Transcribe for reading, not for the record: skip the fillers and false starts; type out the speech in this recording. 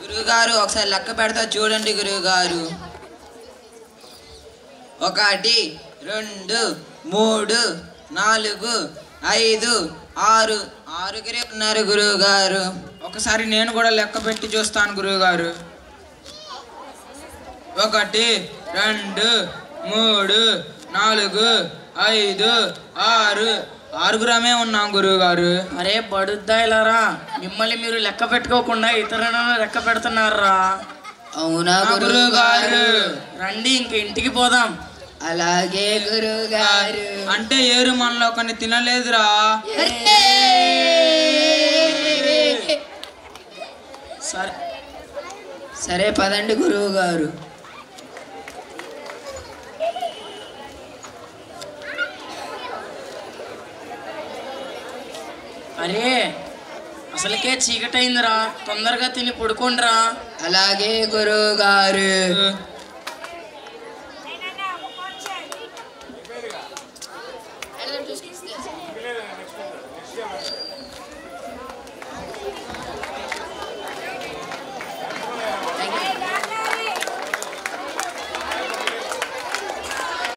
గురువుగారు ఒకసారి లెక్క పెడతా చూడండి గురువుగారు. 1 2 3 4 5 6 6గురే ఉన్నారు గురువుగారు. ఒకసారి నేను కూడా లెక్క పెట్టి చూస్తాను గురువుగారు. 1 2 3 4 5 6 6గురమే ఉన్నాం గురువుగారు. అరే బడుద్దాయిలారా, మిమ్మల్ని మీరు లెక్క పెట్టుకోకుండా ఇతరులను లెక్క పెడుతున్నారా? అవునా గురువుగారు? రండి ఇంక ఇంటికి పోదాం. అలాగే గురువుగారు. అంటే ఏరు మనలో కొన్ని తినలేదురా. సరే పదండి గురువుగారు. అరే అసలుకే చీకటైందిరా, తొందరగా తిని పడుకోండిరా. అలాగే గురువుగారు.